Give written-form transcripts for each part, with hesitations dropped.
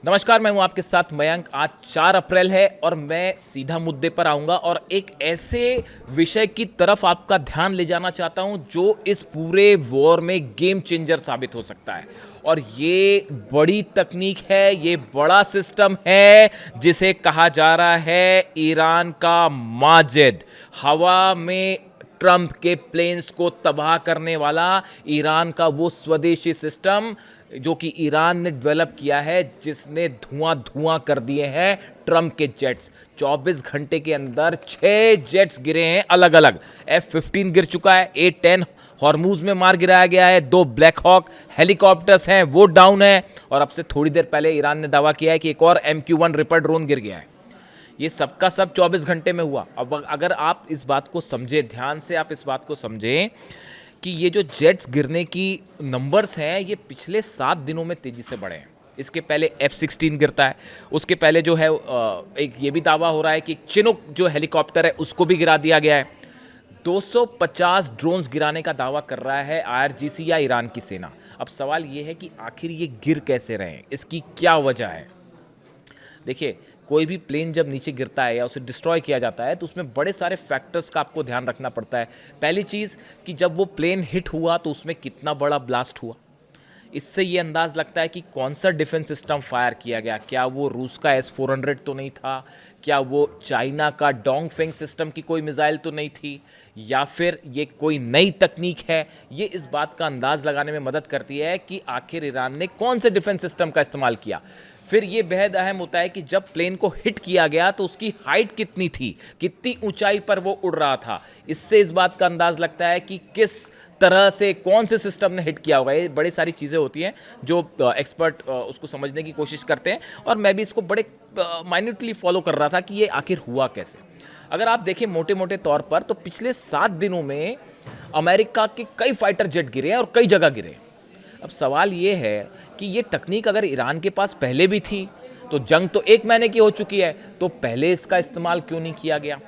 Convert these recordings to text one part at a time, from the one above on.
नमस्कार, मैं हूं आपके साथ मयंक। आज 4 अप्रैल है और मैं सीधा मुद्दे पर आऊंगा और एक ऐसे विषय की तरफ आपका ध्यान ले जाना चाहता हूं जो इस पूरे वॉर में गेम चेंजर साबित हो सकता है। और ये बड़ी तकनीक है, ये बड़ा सिस्टम है जिसे कहा जा रहा है ईरान का माजिद। हवा में ट्रंप के प्लेन्स को तबाह करने वाला ईरान का वो स्वदेशी सिस्टम जो कि ईरान ने डेवलप किया है, जिसने धुआं धुआं कर दिए हैं ट्रंप के जेट्स। 24 घंटे के अंदर 6 जेट्स गिरे हैं अलग अलग। F-15 गिर चुका है, A-10 हॉर्मूज में मार गिराया गया है, 2 ब्लैक हॉक हेलीकॉप्टर्स हैं वो डाउन है, और अब से थोड़ी देर पहले ईरान ने दावा किया है कि एक और MQ-1 रिपर ड्रोन गिर गया है। ये सबका सब 24 घंटे में हुआ। अब अगर आप इस बात को समझें, ध्यान से आप इस बात को समझें कि ये जो जेट्स गिरने की नंबर्स हैं ये पिछले 7 दिनों में तेज़ी से बढ़े हैं। इसके पहले F-16 गिरता है, उसके पहले जो है एक ये भी दावा हो रहा है कि चिनूक जो हेलीकॉप्टर है उसको भी गिरा दिया गया है। 250 ड्रोन्स गिराने का दावा कर रहा है IRGC या ईरान की सेना। अब सवाल ये है कि आखिर ये गिर कैसे रहे हैं, इसकी क्या वजह है। देखिए, कोई भी प्लेन जब नीचे गिरता है या उसे डिस्ट्रॉय किया जाता है तो उसमें बड़े सारे फैक्टर्स का आपको ध्यान रखना पड़ता है। पहली चीज़ कि जब वो प्लेन हिट हुआ तो उसमें कितना बड़ा ब्लास्ट हुआ। इससे ये अंदाज़ लगता है कि कौन सा डिफेंस सिस्टम फायर किया गया। क्या वो रूस का S-400 तो नहीं था, क्या वो चाइना का डोंगफेंग सिस्टम की कोई मिसाइल तो नहीं थी, या फिर ये कोई नई तकनीक है। ये इस बात का अंदाज़ लगाने में मदद करती है कि आखिर ईरान ने कौन से डिफेंस सिस्टम का इस्तेमाल किया। फिर ये बेहद अहम होता है कि जब प्लेन को हिट किया गया तो उसकी हाइट कितनी थी, कितनी ऊंचाई पर वो उड़ रहा था। इससे इस बात का अंदाज़ लगता है कि किस तरह से कौन से सिस्टम ने हिट किया होगा। ये बड़ी सारी चीज़ें होती हैं जो एक्सपर्ट उसको समझने की कोशिश करते हैं, और मैं भी इसको बड़े माइन्यूटली फॉलो कर रहा था कि ये आखिर हुआ कैसे। अगर आप देखें मोटे मोटे तौर पर तो पिछले 7 दिनों में अमेरिका के कई फाइटर जेट गिरे हैं और कई जगह गिरे हैं। अब सवाल ये है कि ये तकनीक अगर ईरान के पास पहले भी थी तो जंग तो 1 महीने की हो चुकी है, तो पहले इसका इस्तेमाल क्यों नहीं किया गया।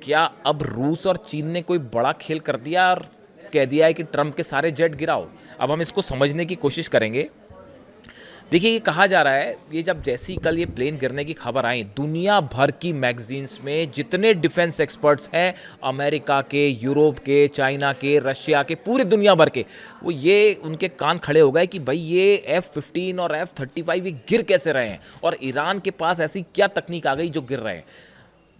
क्या अब रूस और चीन ने कोई बड़ा खेल कर दिया और कह दिया है कि ट्रंप के सारे जेट गिराओ। अब हम इसको समझने की कोशिश करेंगे। देखिए, ये कहा जा रहा है, ये जब जैसी कल ये प्लेन गिरने की खबर आई, दुनिया भर की मैगजीन्स में जितने डिफेंस एक्सपर्ट्स हैं, अमेरिका के, यूरोप के, चाइना के, रशिया के, पूरी दुनिया भर के, वो ये उनके कान खड़े हो गए कि भाई ये F-15 और F-35 ये गिर कैसे रहे हैं, और ईरान के पास ऐसी क्या तकनीक आ गई जो गिर रहे हैं।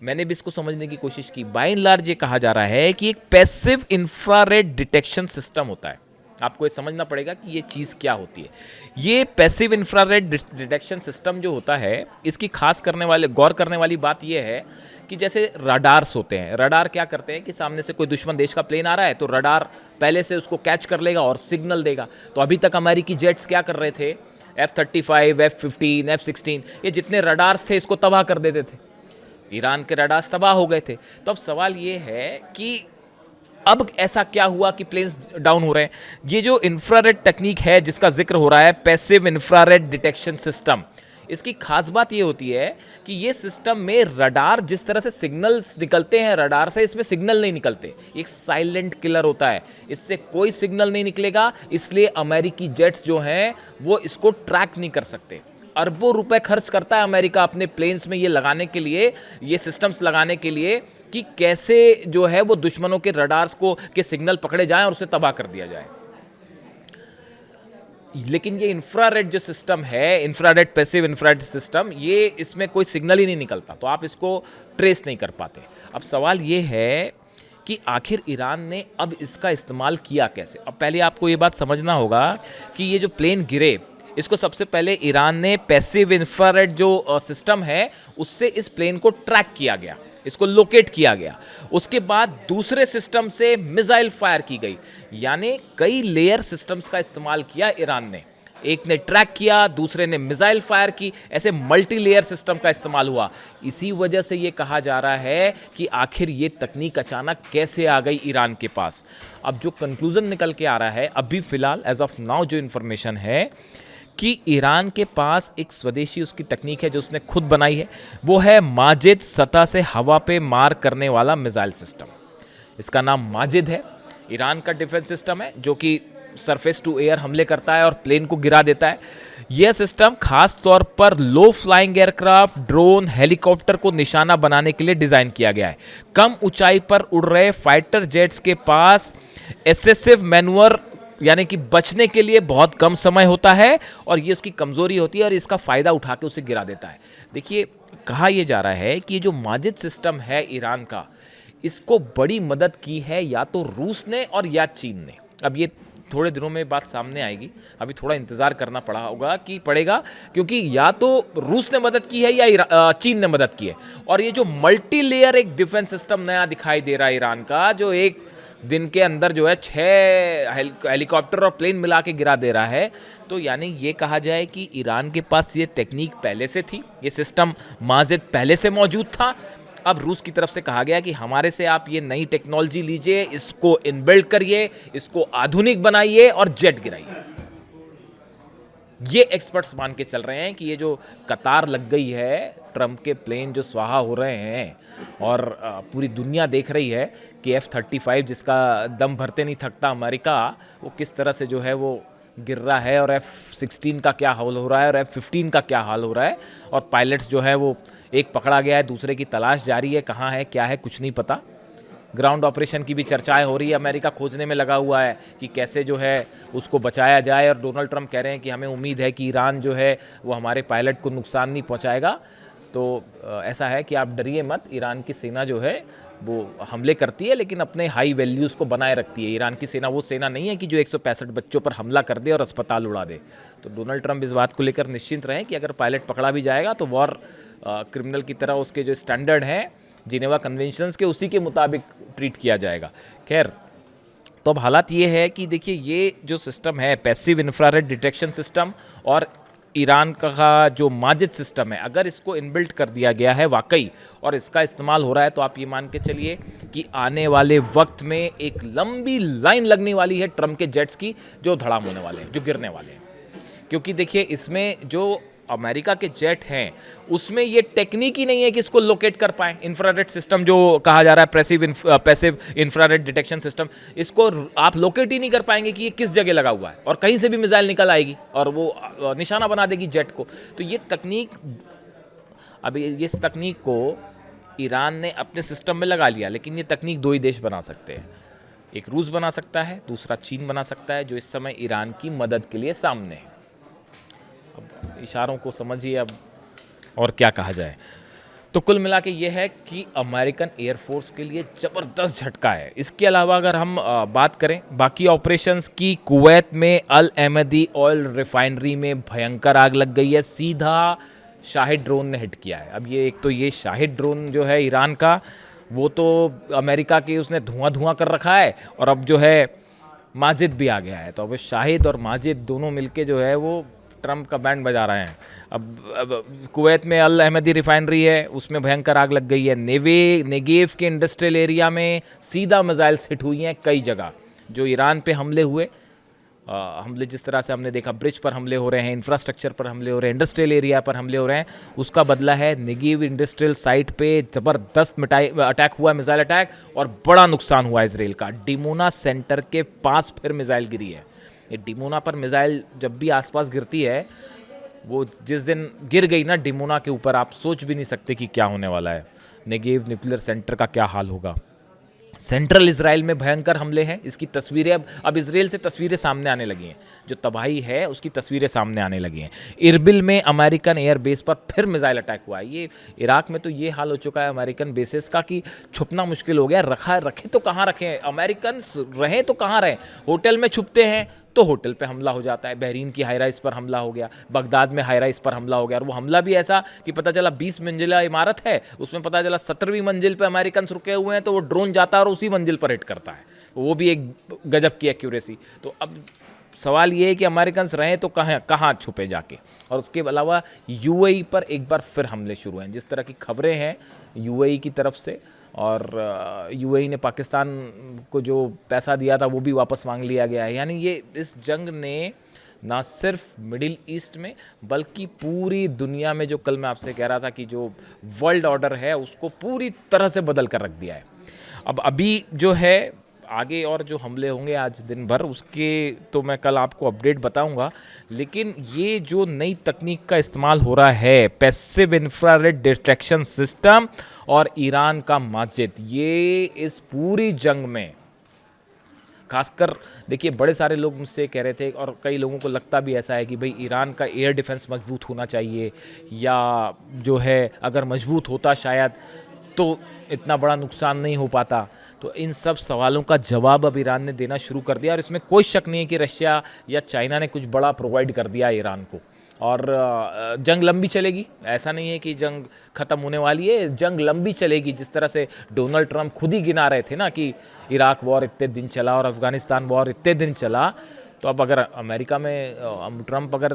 मैंने भी इसको समझने की कोशिश की। बाय एंड लार्ज ये कहा जा रहा है कि एक पैसिव इंफ्रारेड डिटेक्शन सिस्टम होता है। आपको ये समझना पड़ेगा कि ये चीज़ क्या होती है। ये पैसिव इंफ्रारेड डिटेक्शन सिस्टम जो होता है, इसकी गौर करने वाली बात ये है कि जैसे रडार्स होते हैं। रडार क्या करते हैं कि सामने से कोई दुश्मन देश का प्लेन आ रहा है तो रडार पहले से उसको कैच कर लेगा और सिग्नल देगा। तो अभी तक अमेरिकी जेट्स क्या कर रहे थे, F-35, F-15, F-16, ये जितने रडार्स थे इसको तबाह कर देते थे। ईरान के रडार्स तबाह हो गए थे। तो अब सवाल ये है कि अब ऐसा क्या हुआ कि प्लेन्स डाउन हो रहे हैं। ये जो इंफ्रारेड टेक्निक है जिसका जिक्र हो रहा है, पैसिव इंफ्रारेड डिटेक्शन सिस्टम, इसकी खास बात ये होती है कि ये सिस्टम में रडार, जिस तरह से सिग्नल्स निकलते हैं रडार से, इसमें सिग्नल नहीं निकलते। एक साइलेंट किलर होता है, इससे कोई सिग्नल नहीं निकलेगा। इसलिए अमेरिकी जेट्स जो हैं वो इसको ट्रैक नहीं कर सकते। अरबों रुपए खर्च करता है अमेरिका अपने प्लेन्स में ये लगाने के लिए, ये सिस्टम्स लगाने के लिए कि कैसे जो है वो दुश्मनों के रडार्स के सिग्नल पकड़े जाएं और उसे तबाह कर दिया जाए। लेकिन ये इंफ्रारेड जो सिस्टम है, इंफ्रारेड पैसिव इंफ्रारेड सिस्टम, ये इसमें कोई सिग्नल ही नहीं निकलता, तो आप इसको ट्रेस नहीं कर पाते। अब सवाल ये है कि आखिर ईरान ने अब इसका इस्तेमाल किया कैसे। अब पहले आपको ये बात समझना होगा कि ये जो प्लेन गिरे, इसको सबसे पहले ईरान ने पैसिव इंफ्रारेड जो सिस्टम है उससे इस प्लेन को ट्रैक किया गया, इसको लोकेट किया गया। उसके बाद दूसरे सिस्टम से मिसाइल फायर की गई, यानी कई लेयर सिस्टम्स का इस्तेमाल किया ईरान ने। एक ने ट्रैक किया, दूसरे ने मिसाइल फायर की, ऐसे मल्टी लेयर सिस्टम का इस्तेमाल हुआ। इसी वजह से ये कहा जा रहा है कि आखिर ये तकनीक अचानक कैसे आ गई ईरान के पास। अब जो कंक्लूजन निकल के आ रहा है अभी फिलहाल, एज ऑफ नाउ जो इन्फॉर्मेशन है, कि ईरान के पास एक स्वदेशी उसकी तकनीक है जो उसने खुद बनाई है, वो है माजिद सतह से हवा पे मार करने वाला मिसाइल सिस्टम। इसका नाम माजिद है, ईरान का डिफेंस सिस्टम है जो कि सरफेस टू एयर हमले करता है और प्लेन को गिरा देता है। यह सिस्टम खास तौर पर लो फ्लाइंग एयरक्राफ्ट, ड्रोन, हेलीकॉप्टर को निशाना बनाने के लिए डिजाइन किया गया है। कम ऊंचाई पर उड़ रहे फाइटर जेट्स के पास एक्सेसिव मैन्युवर यानी कि बचने के लिए बहुत कम समय होता है और ये उसकी कमजोरी होती है और इसका फायदा उठा के उसे गिरा देता है। देखिए, कहा यह जा रहा है कि ये जो माजिद सिस्टम है ईरान का, इसको बड़ी मदद की है या तो रूस ने और या चीन ने। अब ये थोड़े दिनों में बात सामने आएगी, अभी थोड़ा इंतजार करना पड़ेगा क्योंकि या तो रूस ने मदद की है या चीन ने मदद की है। और ये जो मल्टी लेयर एक डिफेंस सिस्टम नया दिखाई दे रहा है ईरान का, जो एक दिन के अंदर जो है 6 हेलीकॉप्टर और प्लेन मिला के गिरा दे रहा है, तो यानी ये कहा जाए कि ईरान के पास ये टेक्निक पहले से थी, ये सिस्टम माजिद पहले से मौजूद था। अब रूस की तरफ से कहा गया कि हमारे से आप ये नई टेक्नोलॉजी लीजिए, इसको इनबिल्ड करिए, इसको आधुनिक बनाइए और जेट गिराइए। ये एक्सपर्ट्स मान के चल रहे हैं कि ये जो कतार लग गई है, ट्रंप के प्लेन जो स्वाहा हो रहे हैं और पूरी दुनिया देख रही है कि F-35 जिसका दम भरते नहीं थकता अमेरिका, वो किस तरह से जो है वो गिर रहा है और F-16 का क्या हाल हो रहा है और F-15 का क्या हाल हो रहा है। और पायलट्स जो है वो एक पकड़ा गया है, दूसरे की तलाश जारी है, कहाँ है क्या है कुछ नहीं पता। ग्राउंड ऑपरेशन की भी चर्चाएं हो रही है, अमेरिका खोजने में लगा हुआ है कि कैसे जो है उसको बचाया जाए। और डोनाल्ड ट्रंप कह रहे हैं कि हमें उम्मीद है कि ईरान जो है वो हमारे पायलट को नुकसान नहीं पहुंचाएगा। तो ऐसा है कि आप डरिए मत, ईरान की सेना जो है वो हमले करती है लेकिन अपने हाई वैल्यूज़ को बनाए रखती है। ईरान की सेना वो सेना नहीं है कि जो 165 बच्चों पर हमला कर दे और अस्पताल उड़ा दे। तो डोनाल्ड ट्रंप इस बात को लेकर निश्चिंत रहें कि अगर पायलट पकड़ा भी जाएगा तो वॉर क्रिमिनल की तरह उसके जो स्टैंडर्ड हैं जिनेवा कन्वेंशंस के, उसी के मुताबिक ट्रीट किया जाएगा। खैर, तो अब हालात ये है कि देखिए, ये जो सिस्टम है पैसिव इंफ्रारेड डिटेक्शन सिस्टम और ईरान का जो माजिद सिस्टम है, अगर इसको इनबिल्ट कर दिया गया है वाकई और इसका इस्तेमाल हो रहा है, तो आप ये मान के चलिए कि आने वाले वक्त में एक लंबी लाइन लगने वाली है ट्रंप के जेट्स की, जो धड़ाम होने वाले हैं, जो गिरने वाले हैं। क्योंकि देखिए, इसमें जो अमेरिका के जेट हैं उसमें ये टेक्निक ही नहीं है कि इसको लोकेट कर पाएं। इंफ्रारेड सिस्टम जो कहा जा रहा है, पैसिव इंफ्रारेड डिटेक्शन सिस्टम, इसको आप लोकेट ही नहीं कर पाएंगे कि ये किस जगह लगा हुआ है और कहीं से भी मिसाइल निकल आएगी और वो निशाना बना देगी जेट को। तो ये तकनीक, अभी इस तकनीक को ईरान ने अपने सिस्टम में लगा लिया, लेकिन ये तकनीक 2 ही देश बना सकते हैं। एक रूस बना सकता है, दूसरा चीन बना सकता है, जो इस समय ईरान की मदद के लिए सामने है। अब इशारों को समझिए अब और क्या कहा जाए। तो कुल मिला के ये है कि अमेरिकन एयरफोर्स के लिए ज़बरदस्त झटका है। इसके अलावा अगर हम बात करें बाकी ऑपरेशंस की, कुवैत में अल अहमदी ऑयल रिफाइनरी में भयंकर आग लग गई है, सीधा शाहिद ड्रोन ने हिट किया है। अब ये एक तो ये शाहिद ड्रोन जो है ईरान का, वो तो अमेरिका के उसने धुआं कर रखा है और अब जो है माजिद भी आ गया है। तो अब शाहिद और माजिद दोनों मिलके जो है वो ट्रंप का बैंड बजा रहे हैं। अब कुवैत में अल अहमदी रिफाइनरी है, उसमें भयंकर आग लग गई है। नेगेव के इंडस्ट्रियल एरिया में सीधा मिसाइल्स हिट हुई हैं कई जगह। जो ईरान पे हमले हुए, हमले जिस तरह से हमने देखा, ब्रिज पर हमले हो रहे हैं, इंफ्रास्ट्रक्चर पर हमले हो रहे हैं, इंडस्ट्रियल एरिया पर हमले हो रहे हैं, उसका बदला है नेगेव इंडस्ट्रियल साइट पे ज़बरदस्त अटैक हुआ है, मिसाइल अटैक, और बड़ा नुकसान हुआ है इसराइल का। डिमोना सेंटर के पास फिर मिसाइल गिरी है। ये डिमोना पर मिसाइल जब भी आसपास गिरती है, वो जिस दिन गिर गई ना डिमोना के ऊपर, आप सोच भी नहीं सकते कि क्या होने वाला है। नेगेव न्यूक्लियर सेंटर का क्या हाल होगा। सेंट्रल इजराइल में भयंकर हमले हैं, इसकी तस्वीरें अब इजराइल से तस्वीरें सामने आने लगी हैं, जो तबाही है उसकी तस्वीरें सामने आने लगी हैं। इरबिल में अमेरिकन एयर बेस पर फिर मिसाइल अटैक हुआ है। ये इराक में तो ये हाल हो चुका है अमेरिकन बेसेस का कि छुपना मुश्किल हो गया। रखे तो कहाँ रखें अमेरिकन, रहें तो कहाँ रहें। होटल में छुपते हैं तो होटल पे हमला हो जाता है। बहरीन की हाई राइज पर हमला हो गया, बगदाद में हाई राइज पर हमला हो गया, और वो हमला भी ऐसा कि पता चला 20 मंजिला इमारत है, उसमें पता चला 17वीं मंजिल पे अमेरिकन रुके हुए हैं, तो वो ड्रोन जाता है और उसी मंजिल पर हिट करता है। वो भी एक गजब की एक्यूरेसी। तो अब सवाल ये है कि अमेरिकन रहें तो कहाँ छुपे जाके। और उसके अलावा यूएई पर एक बार फिर हमले शुरू हैं, जिस तरह की खबरें हैं यूएई की तरफ से, और यूएई ने पाकिस्तान को जो पैसा दिया था वो भी वापस मांग लिया गया है। यानी ये इस जंग ने ना सिर्फ मिडिल ईस्ट में बल्कि पूरी दुनिया में, जो कल मैं आपसे कह रहा था कि जो वर्ल्ड ऑर्डर है उसको पूरी तरह से बदल कर रख दिया है। अब अभी जो है आगे और जो हमले होंगे आज दिन भर उसके तो मैं कल आपको अपडेट बताऊंगा। लेकिन ये जो नई तकनीक का इस्तेमाल हो रहा है, पैसिव इंफ्रारेड डिटेक्शन सिस्टम और ईरान का माजिद, ये इस पूरी जंग में खासकर देखिए, बड़े सारे लोग मुझसे कह रहे थे और कई लोगों को लगता भी ऐसा है कि भाई ईरान का एयर डिफेंस मजबूत होना चाहिए, या जो है अगर मजबूत होता शायद तो इतना बड़ा नुकसान नहीं हो पाता। तो इन सब सवालों का जवाब अब ईरान ने देना शुरू कर दिया और इसमें कोई शक नहीं है कि रशिया या चाइना ने कुछ बड़ा प्रोवाइड कर दिया ईरान को। और जंग लंबी चलेगी, ऐसा नहीं है कि जंग ख़त्म होने वाली है, जंग लंबी चलेगी। जिस तरह से डोनाल्ड ट्रंप खुद ही गिना रहे थे ना कि इराक वॉर इतने दिन चला और अफ़गानिस्तान वॉर इतने दिन चला, तो अब अगर अमेरिका में ट्रंप अगर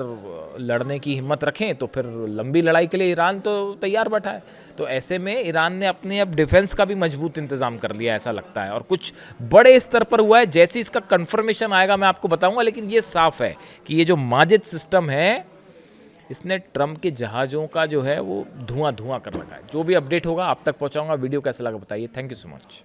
लड़ने की हिम्मत रखें तो फिर लंबी लड़ाई के लिए ईरान तो तैयार बैठा है। तो ऐसे में ईरान ने अपने अब डिफेंस का भी मजबूत इंतजाम कर लिया ऐसा लगता है, और कुछ बड़े स्तर पर हुआ है। जैसे इसका कंफर्मेशन आएगा मैं आपको बताऊंगा, लेकिन ये साफ है कि ये जो माजिद सिस्टम है इसने ट्रंप के जहाज़ों का जो है वो धुआं धुआं कर रखा है। जो भी अपडेट होगा आप तक पहुंचाऊंगा। वीडियो कैसा लगा बताइए। Thank you so much.